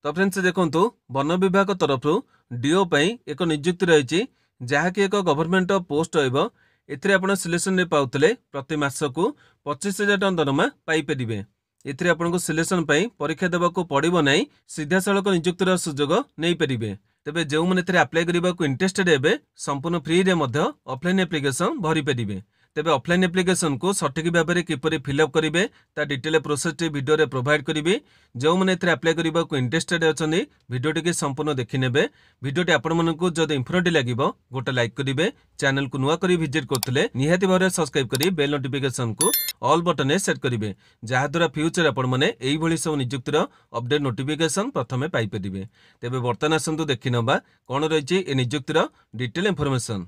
तो फ्रेंड्स देखंतु वन विभाग तरफ डीओ एक नियुक्ति रही जहाँकि एक गवर्नमेंट पोस्ट रहिबो। एथिरे आपण सिलेक्शन रे पाउतले प्रति मास को 25,000 टଙ୍କା दरमा पाई परिबे। एथिरे आपनको सिलेक्शन पई परीक्षा देबाको पड़िबो नै, सीधा सड़क नियुक्तिर सुजोग नै परिबे। तेबे जेउ माने एथिरे अप्लाई करबाको इंटरेस्टेड हेबे संपूर्ण फ्री रे मध्य ऑफलाइन एप्लिकेशन भरि परिबे। तेबे ऑफलाइन एप्लिकेशन को सठिक भाव में किपरि फिलअप करेंगे ता डिटेल प्रोसेस टी वीडियो रे प्रोवाइड करी। जो मैंने अप्लाई करने को इंटरेस्टेड अच्छा वीडियो टी संपूर्ण देखने। वीडियो आपण मानक जब इन्फॉर्मेटिव लगे गोटे लाइक करेंगे। चैनल को नुआ करी विजिट करते निहाती भाव में सब्सक्राइब करी बेल नोटिफिकेशन को ऑल बटन सेट करेंगे, जहाद्वारा फ्यूचर आपण मैंने सब नियुक्तिर अपडेट नोटिफिकेशन प्रथम पाइपर। तेज बर्तमान आसतु देखी ना कौन रही नियुक्तिर डिटेल इनफॉरमेशन।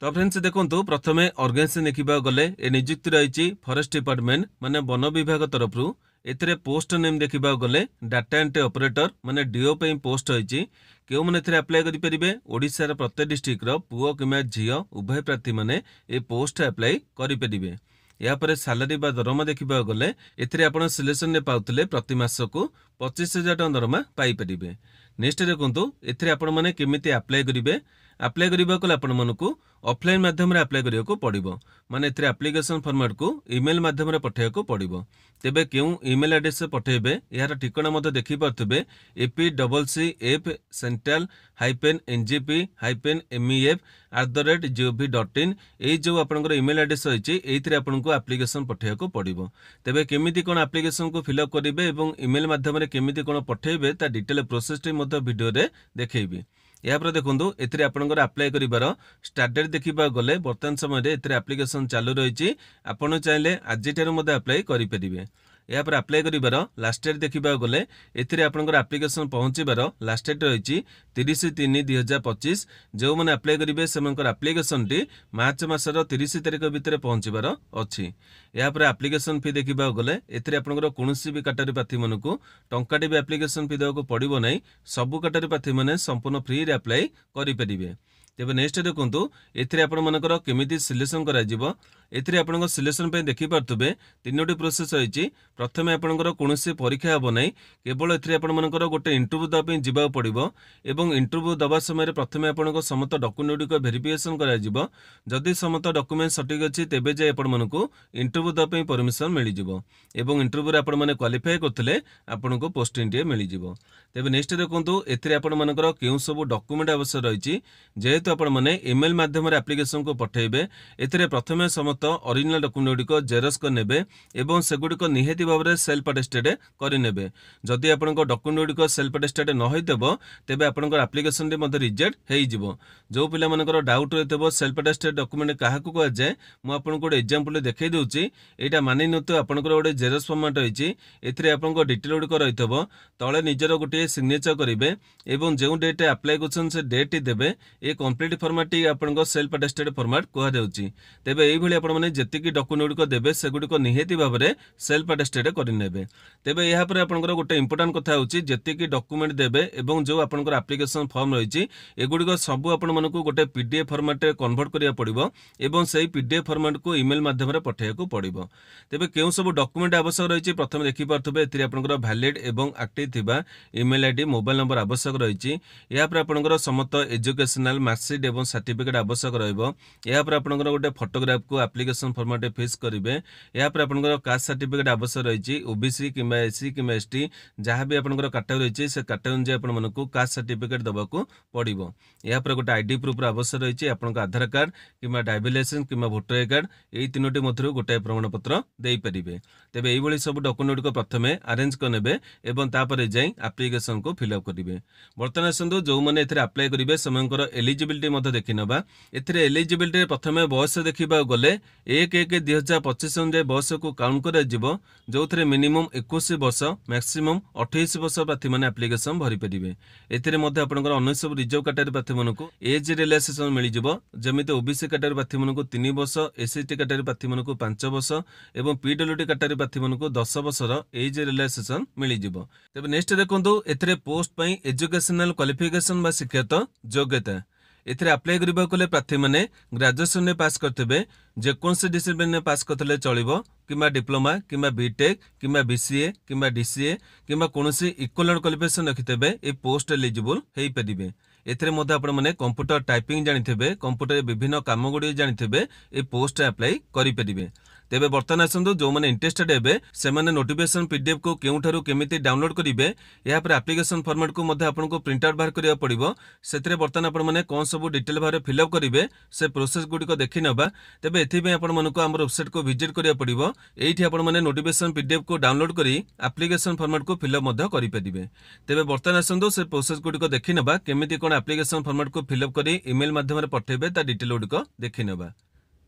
तो फ्रेंड्स देखंतु प्रथमे ऑर्गेनाइजेशन देखा गले ए नियुक्ति रही फॉरेस्ट डिपार्टमेंट माने वन विभाग तरफ। एथिरे पोस्ट नेम देखा गले डाटा एंट्री ऑपरेटर माने डीओ पे पोस्ट रही। क्यों मैंने एथिरे अप्लाई करि परिबे? ओडिशा प्रत्येक डिस्ट्रिक्ट रो पुओ किंवा झियो उभय प्रार्थी माने ए पोस्ट अप्लाई करि परिबे। या पर सैलरी बा दरमा देखा गले एथिरे आपण सिलेक्शन ने पाउतले प्रति मास को 25,000 टଙ୍କା दरमा पाई परिबे। नेक्स्ट देखंतु एथिरे आपण माने केमिति अप्लाई करिवे। अप्लाई करबा को आपण मानकु ऑफलाइन माध्यम रे अप्लाई करिया को पड़िबो, माने एथिरे एप्लिकेशन फॉर्मेट को ईमेल माध्यम रे पठाया को पड़िबो। तेबे केउ ईमेल एड्रेस से पठेबे यार ठिकाना मते देखि परतबे apccf central-ngp-mef@gov.in। एई जो आपनकर ईमेल एड्रेस रही एइथिरे आपनको एप्लिकेशन पठाया को पड़िबो। तेबे केमिति कोन एप्लिकेशन को फिलअप करिवे एवं ईमेल माध्यम रे केमिति कोन पठेबे ता डिटेल प्रोसेस टी मते वीडियो रे देखैबी। या पर देखंतु एथिरे आपनकर अप्लाई करिवार स्टार्ट डेट देखिबा गले वर्तमान समय रे एथिरे एप्लिकेशन चालू रही। आपण चाहिले आज ठार मते अप्लाई करि परिबे। या पर अप्लाई करिवार लास्ट डेट देखिबा गले एथिरे आपनकर एप्लिकेशन पहुंचीबार लास्ट डेट रही 30/3/2025। जो माने अप्लाई करिवे सेमनकर एप्लिकेशन टी मार्च मासर 30 तारिख भितर पहुंचीबार अछि। या पर एप्लिकेशन फी देखिबा गले एथिरे आपनकर कोनोसी भी कैटेगरी प्रार्थी मानकु टंकाटे भी एप्लिकेशन फी देबाको पड़िबो नै। सब कैटेगरी प्रार्थी माने संपूर्ण फ्री रे अप्लाई करि परिबे। तेबे नेक्स्ट देखंतु एथिरे आपण मानकर केमिति सिलेक्शन करा जिवो। एथिरे आपनकर सिलेक्शन पे देखि परतबे तीनोटी प्रोसेस रही। प्रथमे आपनकर कोनोसी परीक्षा हबो नै, केवल एथिरे आपण मानकर गोटे इंटरव्यू दबा पे जिबा पड़िबो एवं इंटरव्यू दबा समय प्रथमे आपनकर समस्त डॉक्यूमेंट को वेरिफिकेशन करा जिवो। जदि समस्त डॉक्यूमेंट सटिक अछि तेबे जे आपण मानकु इंटरव्यू दबा पे परमिशन मिलि जिवो एवं इंटरव्यू रे आपण माने क्वालिफाई करथिले आपनको पोस्टिंग टे मिलि जिवो। तेबे नेक्स्ट देखंतु एथिरे आपण मानकर केउ सब डॉक्यूमेंट आवश्यक रही। जेहेतु आपण माने ईमेल माध्यम रे एप्लिकेशन को पठेबे एथिरे प्रथमे समस्त ओरिजिनल डॉक्यूमेंट को जेरक्स कर नेबे एवं सेगुडी को निहेती भाव में सेल्फ अटेस्टेड करि नेबे। जदि आपनको डॉक्यूमेंट को सेल्फ अटेस्टेड न होइतबो तेबे आपनको एप्लिकेशन रे मध्ये रिजेक्ट हेइ जिवो। जो पिला मानकर डाउट रहतबो सेल्फ अटेस्टेड डॉक्यूमेंट काहाकू कह जाय, मु आपनको गोटे एग्जांपल देखै दोछि। एटा मानि नतो आपनको गोटे जेरक्स फॉर्मेट रहिछि। एथिरे आपनको डिटेल गुडी को रहितबो, तळे निजर गोटे सिग्नेचर करिवे एवं जेउ डेट अप्लाई करछन से डेट देबे। ए कंप्लीट फॉर्मेट आपनको सेल्फ अटेस्टेड फॉर्मेट कह जाउछि। तेबे एई भली आपण माने जेतिकी डॉक्यूमेंट को देबे सेगुडी को निहेती भाव में सेल्फ अटेस्टेड करि नेबे। तेबे यहाँ पर आपनकर गोटे इंपोर्टेंट कथा होछि जेतिकी डॉक्यूमेंट देबे एवं जो आपनकर एप्लिकेशन फॉर्म रहिछि एगुडी को सब आपण मानकु गोटे पीडीएफ फॉर्मेट रे कन्वर्ट करिया पड़िबो एवं सेही पीडीएफ फॉर्मेट को ईमेल माध्यम रे पठाया को पड़िबो। तेबे केउ सब डॉक्यूमेंट आवश्यक रहिछि प्रथम देखि परतबे एथिरे आपनकर वैलिड एवं एक्टिव थिबा ईमेल आईडी मोबाइल नंबर आवश्यक रहिछि। या पर आपनकर समस्त एजुकेशनल मार्कशीट एवं सर्टिफिकेट आवश्यक रहइबो। या पर आपनकर गोटे फोटोग्राफ को एप्लिकेशन फॉर्मेट फिक्स करिवे। या पर आपनकर कास्ट सर्टिफिकेट आवश्यक रहिछि। ओबीसी किंबा एससी किंबा एसटी जहां भी आपनकर कैटेगरी रहिछि से कैटेगरी जे आपण मानकु कास्ट सर्टिफिकेट दबाको पड़िबो। या पर गोटे आईडी प्रूफ आवश्यक रहिछि। आपनकर आधार कार्ड किंबा ड्राइविंग लाइसेंस किंबा वोटर आई कार्ड एई तीनोटी मध्यरु गोटे प्रमाण पत्र देई परिबे। तेबे एई भली सब डॉक्यूमेंट को प्रथमे अरेंज करनेबे एवं तापर जाई एप्लिकेशन को फिलअप करिवे। वर्तमान संदो जो माने एथिरे अप्लाई करिवे समयकर एलिजिबिलिटी मध्य देखि नबा। एथिरे एलिजिबिलिटी प्रथमे बयस देखिबा गले 1/1/2025 अनुसार बयस को काउंट करा जिवो, जो थे मिनिमम 21 वर्ष मैक्सिमम 28 वर्ष प्रार्थी मैंने एप्लिकेशन भरी पारे। एथिरे मध्य आपनकर अन्य सब रिजर्व कैटेगरी प्रार्थी मानकु एज रिलैक्सेशन मिल जिवो। जेमिति ओबीसी कैटेगरी प्रार्थी मानकु 3 वर्ष, एससी कैटेगरी प्रार्थी मानकु 5 वर्ष एवं पीडब्ल्यूडी कैटेगरी प्रार्थी मानकु 10 वर्षर एज रिलैक्सेशन मिल जिवो। तबे नेक्स्ट देखंतु एथिरे पोस्ट पई एजुकेशनल क्वालिफिकेशन बा शिक्षागत योग्यता। एथिरे अप्लाई करबा कोले प्रार्थी माने ग्रेजुएशन ने पास करथिबे जेकोनसे डिसिप्लिन ने पास करथले चलिबो किंबा डिप्लोमा किंबा बीटेक किंबा बीसीए किंबा डीसीए किंबा कोनोसी इक्विवेलेंट क्वालिफिकेशन रखिथबे ए पोस्ट एलिजिबल हेई परिबे। एथिरे मध्ये आपण माने कंप्यूटर टाइपिंग जानिथिबे कंप्यूटर विभिन्न काम गुडी जानिथिबे ए पोस्ट अप्लाई करि परिबे। तेबे बर्तमान आसंतु जो माने इंटरेस्टेड हेबे से माने नोटिफिकेशन पीडीएफ को केउठारु केमिति डाउनलोड करिवे या पर एप्लीकेशन फॉर्मेट को मध्ये आपनको प्रिंट आउट बाहर करिया पड़िबो। सेतरे बर्तमान आपण माने कोन सब डिटेल बारे फिलअप करिवे से प्रोसेस गुडी को देखि नबा। तेबे एथि पे आपण मानको हमर वेबसाइट को विजिट करिया पड़िबो। एठी आपण माने नोटिफिकेशन पीडीएफ को डाउनलोड करी एप्लीकेशन फॉर्मेट को फिलअप मध्ये करि परिबे। तेबे बर्तमान आसंतु से प्रोसेस गुडी को देखि नबा केमिति कोन एप्लीकेशन फॉर्मेट को फिलअप करी ईमेल माध्यम रे पठेबे ता डिटेल गुडी को देखि नबा।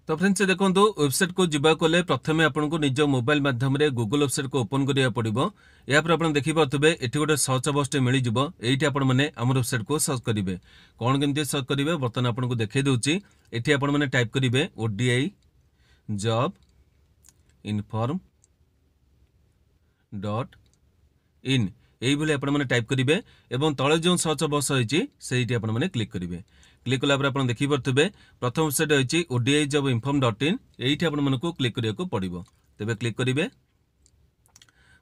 तो फ्रेंड्स देखो वेबसाइट को जीवा कोले प्रथमे आपको निज मोबाइल माध्यम रे गूगल वेबसाइट को ओपन करिया पड़िबो। या पर आपण देखि पाथबे एठी गोटे सर्च बॉक्स मिली जिवो। एठी आपण माने हमर वेबसाइट को सर्च करिवे। कोन केमति सर्च करिवे बर्तमान आपनको देखै दउची। एठी आपण माने टाइप करिवे ODI job inform dot in एई भले आपण माने टाइप करिवे एवं तळे जो सर्च बॉक्स होईची सेठी आपण माने क्लिक करिवे। क्लिक कला पर आपण देखि परथबे प्रथम वेबसाइट होईची ODI job inform dot in एठी आपण मानको क्लिक करिया को पड़िबो। तेबे क्लिक करिवे।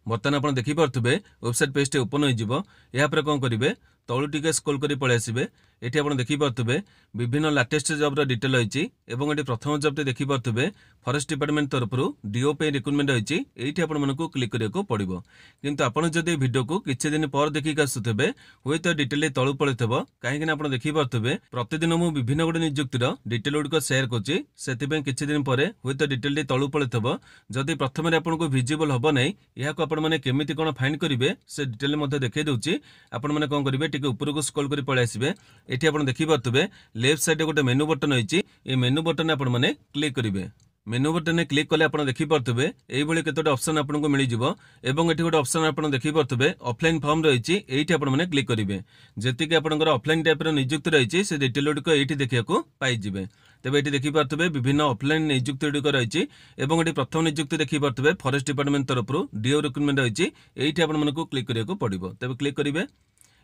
बर्तमान आपण देखि परथबे वेबसाइट पेज टे ओपन होई जिवो। या पर कोन करिवे तळु टिके स्क्रॉल करी पळे आसीबे। एठी आपण देखि परथबे विभिन्न लेटेस्ट जॉब रो डिटेल होईची एवं एठी प्रथम जॉब टे देखि परथबे फॉरेस्ट डिपार्टमेंट तरफरु डीओ पे रिक्रूटमेंट होईची। एठी आपण मानको क्लिक करिया को पड़िबो। किंतु आपण जदि वीडियो को किछि दिन पर देखि आसुथबे होय तो डिटेल तळु पळेथबो काहे कि आपण देखि परथबे प्रतिदिन मु विभिन्न गोटे नियुक्ति रो डिटेल गुडी को शेयर करछि। सेति पे किछि दिन परे होय तो डिटेल तळु पळेथबो। जदि प्रथम रे आपण को विजिबल होबो नै या को आपण माने केमिति कोन फाइंड करिवे से डिटेल मध्ये देखै दउछि। आपण माने कोन करिवे टिके ऊपर को स्क्रॉल करी पळे आसीबे। एठी आपण देखि परथबे लेफ्ट साइड रे गोटे मेनू बटन होईची। ए मेनू बटन आपण माने क्लिक करिवे। मेनू बटन ने क्लिक कले आपण देखि परथबे एई भली केतोटा ऑप्शन आपनको मिली जिवो एवं एठी गोटे ऑप्शन आपण देखि परथबे ऑफलाइन फॉर्म रहिची। एठी आपण माने क्लिक करिवे। जेति के आपनकर ऑफलाइन टाइप रो नियुक्ति रहिची से डिटेल गुडी को एठी देखिया को पाई जिवे। तेबे एठी देखि परथबे विभिन्न ऑफलाइन नियुक्ति गुडी को रहिची एवं एठी प्रथम नियुक्ति देखि परथबे फॉरेस्ट डिपार्टमेंट तरफरु डीओ रिक्रूटमेंट रहिची। एठी आपण मानको क्लिक करिया को पड़िबो। तेबे क्लिक करिवे।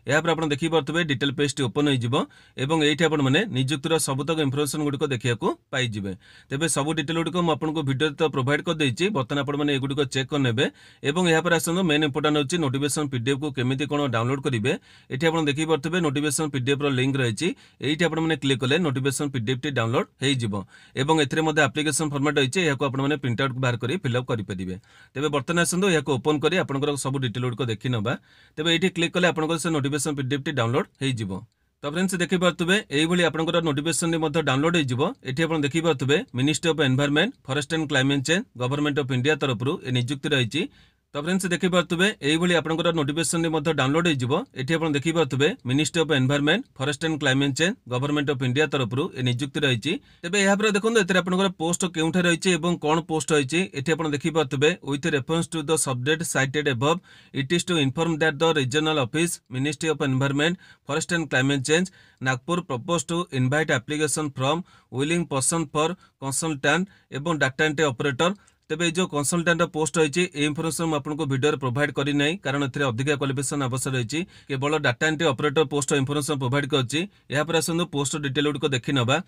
या पर आपण देखि परथबे डिटेल पेज टी ओपन होई जिवो एवं एठी आपण माने नियुक्तिर सबतक इंफॉर्मेशन गुडी को देखिया को पाई जिवे। तेबे सब डिटेल गुडी को म आपनको वीडियो तो प्रोवाइड कर देछि। बर्तमान आपण माने एगुडी को चेक कर नेबे एवं या पर आसन मेन इंपोर्टेंट होछि नोटिफिकेशन पीडीएफ को केमिति कोन डाउनलोड करिवे। एठी आपण देखि परथबे नोटिफिकेशन पीडीएफ रो लिंक रहिछि। एठी आपण माने क्लिक कले नोटिफिकेशन पीडीएफ टी डाउनलोड हेई जिवो एवं एथिरे मध्ये एप्लीकेशन फॉर्मेट होइछि। या को आपण माने प्रिंट आउट बाहर करी फिल अप करि परिबे। तेबे बर्तमान आसन या को ओपन करी आपनकर सब डिटेल गुडी को देखि नबा। तेबे एठी क्लिक कले आपनकर से नोटिफिकेशन पीडीएफ टी डाउनलोड हेई जिवो। तो फ्रेंड्स देखि पारथबे एई भली आपनकर नोटिफिकेशन मध्ये डाउनलोड हेई जिवो। एठी आपण देखि पारथबे ministry of environment forest and climate change government of India तरफरु ए नियुक्ति रहिछि। तो फ्रेंड्स देखि पारथबे एई भली आपनकर नोटिफिकेशन मध्ये डाउनलोड हेई जिवो। एठी आपण देखि पारथबे ministry of environment forest and climate change government of India तरफरु ए नियुक्ति रहिछि। तेबे या पर देखोन एतरे आपनकर पोस्ट केउठा रहिछि एवं कोन पोस्ट होइछि। एठी आपण देखि पारथबे with reference to the subject cited above it is to inform that the regional office ministry of environment forest and climate change Nagpur propose to invite application from willing person for consultant एवं data entry operator. तेबे जो consultant post होइछि ए information आपनको video provide करि नै कारण एथरे अधिक क्वालिफिकेशन आवश्यक रहिछि। केवल data entry operator post information provide करछि। या पर आसनु पोस्ट डिटेल गुडी को देखि नबा।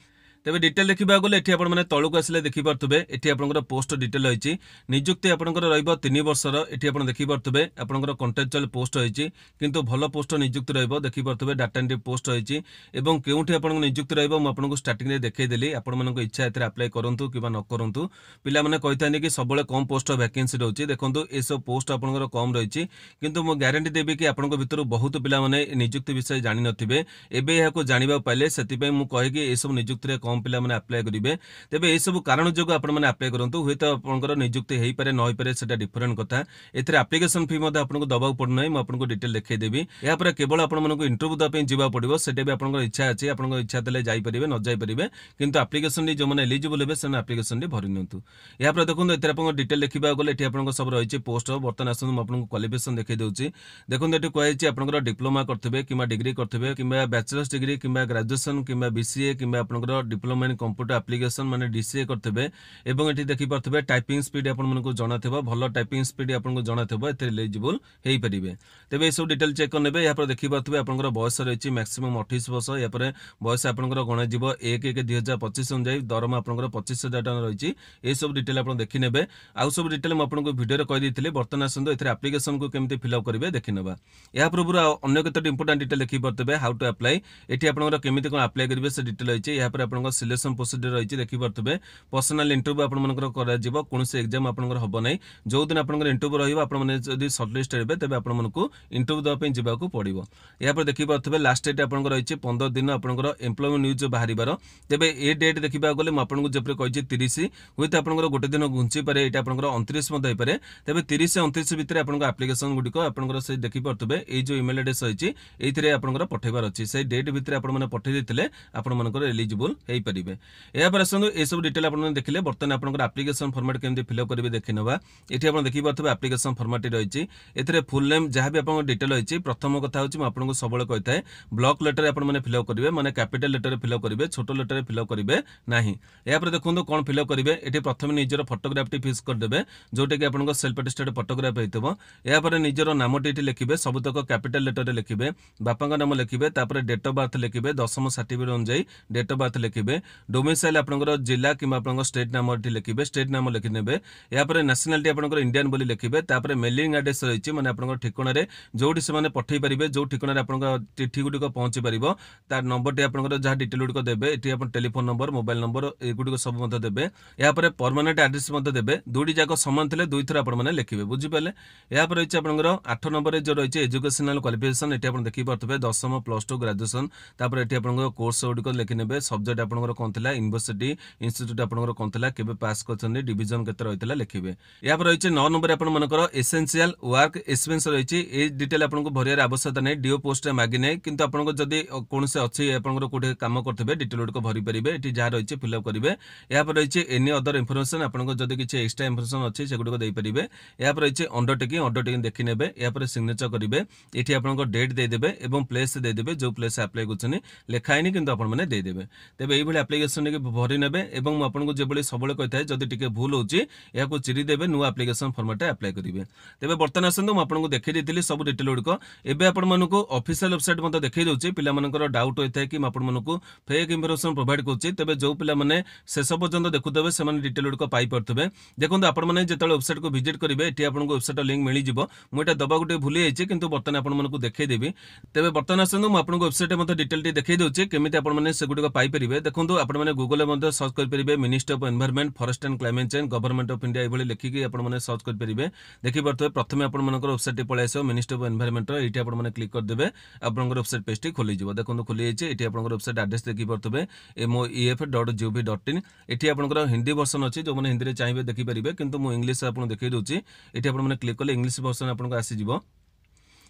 तेबे डिटेल देखिबा गले एठी आपण माने तळुक आसले देखि परथबे एठी आपनकर पोस्ट डिटेल होइछि। नियुक्ति आपनकर रहइबो 3 वर्षर। एठी आपण देखि परथबे आपनकर कॉन्ट्रैक्चुअल पोस्ट होइछि किंतु भलो पोस्ट नियुक्ति रहइबो। देखि परथबे डाटा एंट्री पोस्ट होइछि एवं केउठी आपनकर नियुक्ति रहइबो म आपनको स्टार्टिंग रे देखै देली। आपण मानको इच्छा एथरे अप्लाई करंतु किबा न करंतु। पिला माने कहिथाने कि सबले कम पोस्ट वैकेंसी रहउछि। देखंतु ए सब पोस्ट आपनकर कम रहिछि किंतु म ग्यारंटी देबी कि आपनको भितरु बहुत पिला माने नियुक्ति विषय जानि नथिबे। एबे याको जानिबा पाइले सेति पय मु कहे कि ए सब नियुक्ति रे कम पिला माने अप्लाई करिवे। तेबे ए सब कारण जोग आपण माने अप्लाई करंतु होय तो आपनकर नियुक्ति हेई पारे न होई पारे सेटा डिफरेंट कथा। एथरे एप्लीकेशन फी मध्ये आपनको दबाव पड़ नै। म आपनको डिटेल देखै देबी। या पर केवल आपण मानको इंटरव्यू द पे जिबा पड़िबो। सेटे भी आपनकर इच्छा अछि आपनको इच्छा तले जाई परिबे न जाई परिबे किंतु एप्लीकेशन दी जो माने एलिजिबल हेबे सेन एप्लीकेशन दी भरि नंतु। या पर देखुन एथरे आपनको डिटेल देखिबा गले एठी आपनको सब रहिछि पोस्ट। बर्तन आसन म आपनको क्वालिफिकेशन देखै दउछि। देखुन एठी कहै छि आपनकर डिप्लोमा करथिबे किबा डिग्री करथिबे किबा बैचलर्स डिग्री किबा ग्रेजुएशन किबा बीसीए किबा आपनकर डिप्लोमा इन कंप्यूटर एप्लिकेशन माने DCA करथबे एवं एठी देखि परथबे टाइपिंग स्पीड आपन मनकु जणा थबो भलो टाइपिंग स्पीड आपन को जणा थबो एते एलिजिबल हेई परिबे। तेबे ए सब डिटेल चेक करनेबे या पर देखि परथबे आपनकर बयस रहिछि मैक्सिमम 28 वर्ष या पर बयस आपनकर गणा जीवो 1/1/2025 अनुसार दरमा आपनकर 25,000 टका रहिछि। ए सब डिटेल आपन देखि नेबे आउ सब डिटेल म आपन को वीडियो रे कहि दिथिले वर्तमान आसंदो एथरे एप्लिकेशन को केमते फिल अप करिवे देखि नेबा। या पूर्व अन्य केते इंपोर्टेंट डिटेल देखि परथबे हाउ टू अप्लाई एठी आपनकर केमिति कोन अप्लाई करिवे से डिटेल रहिछि। या पर आपनकर सिलेक्शन प्रोसीजर रहिछि देखि परथबे पर्सनल इंटरव्यू आपन मनकर करा जीवो कोनसे एग्जाम आपनकर हबो नै जो दिन आपनकर इंटरव्यू रहिबो आपन माने जदि शॉर्टलिस्ट हेबे तबे आपन मनकु इंटरव्यू द पे जिबा को पड़िबो। या पर देखि परथबे लास्ट डेट आपनकर रहिछि 15 दिन आपनकर एम्प्लॉयमेंट न्यूज बाहरिबार। तेबे ए डेट देखिबा गले म आपन को जेपरे कहिछि 30 होइत आपनकर गोटे दिन घुंची पारे एटा आपनकर 29 मध होई पारे। तेबे 30 से 29 भितरे आपनकर एप्लिकेशन गुडी को आपनकर से देखि परथबे ए जो ईमेल एड्रेस रहिछि एथिरे आपनकर पठेबार अछि से डेट भितरे आपन माने पठे दिथिले आपन मनकर एलिजिबल हेई परिबे। या पर असंदो ए सब डिटेल आपन माने देखिले वर्तमान आपनकर एप्लिकेशन फॉर्मेट केमति फिल अप करिवे देखिनबा। एठी आपन देखि परथबे एप्लिकेशन फॉर्मेट रहिछि एथिरे फुल नेम जहा भी आपन डिटेल रहिछि प्रथम कथा होछि म आपन को सबले कहताय ब्लॉक लेटर आपन माने फिल अप करिवे माने कैपिटल लेटर फिल अप करिवे छोटो लेटर फिल अप करिवे नाही। या पर देखोंदो कोन फिल अप करिवे एठी प्रथम निजर फोटोग्राफ टी फिक्स कर देबे जोटे कि आपन को सेल्फ अटेस्टेड फोटोग्राफ हेतबो। या पर निजर नाम टी लिखिबे सबतक कैपिटल लेटर रे लिखिबे बापा का नाम लिखिबे तापर डेट ऑफ बर्थ लिखिबे दशम सर्टिफिकेट अनुसार डेट ऑफ बर्थ लिखिबे डोमिसाइल आपनकर जिला किबा आपनकर स्टेट नाम टी लिखिबे स्टेट नाम लिखि नेबे। या पर नेशनलिटी आपनकर इंडियन बोली लिखिबे तापर मेलिंग एड्रेस रहिछि माने आपनकर ठिकाना रे जोठी से माने पठै परिबे जो ठिकाना रे आपनकर चिट्ठी गुडी को पहुंची परिबो तार नंबर टी आपनकर जहा डिटेल गुडी को देबे एठी आपन टेलीफोन नंबर मोबाइल नंबर ए गुडी को सब मते देबे। या पर परमानेंट एड्रेस मते देबे दुडी जाको समान थिले दुई थरा आपन माने लिखिबे बुझि पाले। या पर रहिछि आपनकर 8 नंबर रे जो रहिछि एजुकेशनल क्वालिफिकेशन एठी आपन देखि परथबे दशम प्लस 2 ग्रेजुएशन तापर एठी आपनकर कोर्स गुडी को लिखि नेबे सब्जेक्ट आपनकर कोन थिला यूनिवर्सिटी इंस्टीट्यूट आपनकर कोन थिला केबे पास करछन्ने डिवीजन केते रहितला लिखिबे। या पर रहिछि 9 नंबर आपन मनकर एसेंशियल वर्क एक्सपेरियंस रहिछि ए डिटेल आपन को भरियार आवश्यकता नै डीओ पोस्ट रे मागि नै किंतु आपन को जदी कोनसे अछि आपनकर कोठे काम करथबे डिटेल गुडी को भरि परिबे एठी जा रहिछि फिल अप करिवे। या पर रहिछि एनी अदर इंफॉर्मेशन आपन को जदी किछि एक्स्ट्रा इंफॉर्मेशन अछि से गुडी को देई परिबे। या पर रहिछि अंडरटेकिंग देखि नेबे। या पर सिग्नेचर करिवे एठी आपन को डेट दे देबे एवं प्लेस दे देबे जो प्लेस अप्लाई करछनी लेखाइनी किंतु आपन माने दे देबे। तेबे एई भली एप्लीकेशन के भरि नेबे एवं म आपन को जेबली सबले कहथाय जदी टिके भूल होछि या को चिरी देबे नु एप्लीकेशन फॉर्मेट अप्लाई करिवे। तेबे वर्तमान आसंदो म आपन को देखै दितिली सब डिटेल गुडी को एबे आपन मन को ऑफिशियल वेबसाइट मते देखै दोछि पिला मनकर डाउट होइथाय कि म आपन मन को फेक इंफॉर्मेशन प्रोवाइड करछि। तेबे जो पिला माने शेष पर्यंत देखुथबे से माने डिटेल गुडी को पाई परथबे। देखंतु आपन माने जेतले वेबसाइट को विजिट करिवे एठी आपन को वेबसाइट लिंक मिली जिवो मु एटा दबा गुटे भूली आइछि किंतु वर्तमान आपन मन को देखै देबी। तेबे वर्तमान आसंदो म आपन को वेबसाइट मते डिटेल टी देखै दोछि केमिति आपन माने से गुडी को पाई परिबे। देखंतु आपन माने गूगल रे मते सर्च कर परिबे ministry of environment forest and climate change government of India एभली लिखि कि आपन माने सर्च कर परिबे। देखि परथबे प्रथमे आपन मनकर वेबसाइट टी पळे आसो मिनिस्ट्री ऑफ एनवायरनमेंट रो एठी आपन माने क्लिक कर देबे आपनकर वेबसाइट पेज टी खोली जिवो। देखंतु खोली आइछि एठी आपनकर वेबसाइट एड्रेस देखि परथबे moef.gov.in एठी आपनकर हिंदी वर्जन अछि जो माने हिंदी रे चाहिबे देखि परिबे किंतु मु इंग्लिश आपन देखि दोछि एठी आपन माने क्लिक करले इंग्लिश वर्जन आपन को आसी जिवो।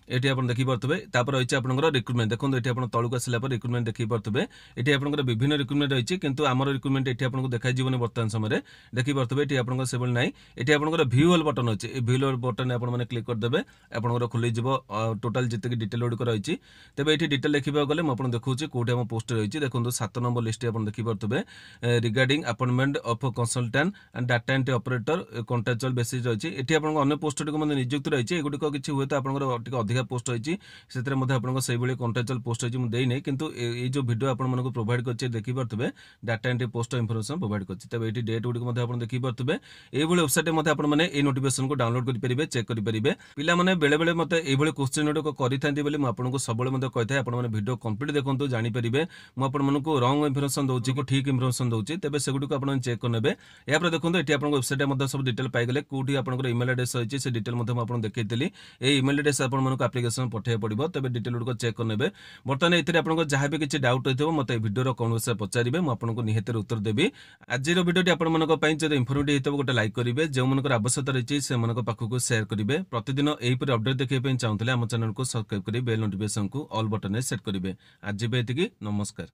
एठी आपन देखि परथबे तापर रहिछि आपनकर रिक्रुटमेंट देखंतु एठी आपन तळुक आसिला पर रिक्रुटमेंट देखि परथबे एठी आपनकर विभिन्न रिक्रुटमेंट रहिछि किंतु हमर रिक्रुटमेंट एठी आपन को देखाइ जीवने वर्तमान समय रे देखि परथबे एठी आपनकर सेबल नै एठी आपनकर व्यू ऑल बटन अछि ए व्यू ऑल बटन आपन माने क्लिक कर देबे आपनकर खुली जिवो टोटल जते कि डिटेल लोड कर रहिछि। तबे एठी डिटेल देखिबा गले म आपन देखौछि कोठे हम पोस्ट रहिछि देखंतु 7 नंबर लिस्ट आपन देखि परथबे regarding appointment of consultant and data entry operator contractual basis रहिछि। एठी आपन अन्य पोस्ट को माने नियुक्त रहिछि एगुडी को किछि होय त आपनकर टिक अधिका पोस्ट रहिछि सेतरे मध्ये आपन को सही बेले कॉन्ट्रैक्चुअल पोस्ट अछि मु देइ नै किंतु ए जो वीडियो आपन मन को प्रोवाइड करछि देखि परथबे data entry post information provide करछि। तबे एठी डेट गुडी को मध्ये आपन देखि परथबे ए भले वेबसाइट मध्ये आपन माने ए नोटिफिकेशन को डाउनलोड करि परिबे चेक करि परिबे। पिला माने बेले बेले मते ए भले क्वेश्चन नोट को करिथांती बेले मु आपन को सबले मध्ये कहथाय आपन माने वीडियो कंप्लीट देखंतु जानि परिबे मु आपन मन को रॉन्ग इंफॉर्मेशन दोछि को ठीक इंफॉर्मेशन दोछि तबे से गुडी को आपन चेक करनेबे। या पर देखंतु एठी आपन वेबसाइट मध्ये सब डिटेल पाइ गेले कोठी आपन को ईमेल एड्रेस अछि से डिटेल मध्ये मु आपन देखैतली ए ईमेल एड्रेस आपन मन को एप्लीकेशन पठै पड़िबो तबे डिटेल को चेक करनेबे। बर्तमान एथिरे आपन जहाँ भी किछि डाउट होइथबो मते वीडियो रो कमेंट से पचारिबे मु आपन को निहतर उत्तर देबी। आज रो वीडियोटी आपन मन को पई जदि इन्फॉर्मेटिव हेतबो गोटे लाइक करिवे जे मन को आवश्यकता रहिछि से मन को पाखु को शेयर करिवे। प्रतिदिन एही पर अपडेट देखै पई चाहूतले हम चैनल को सब्सक्राइब करि बेल नोटिफिकेशन को ऑल बटन ने सेट करिवे। आज जेबे एतिकी नमस्कार।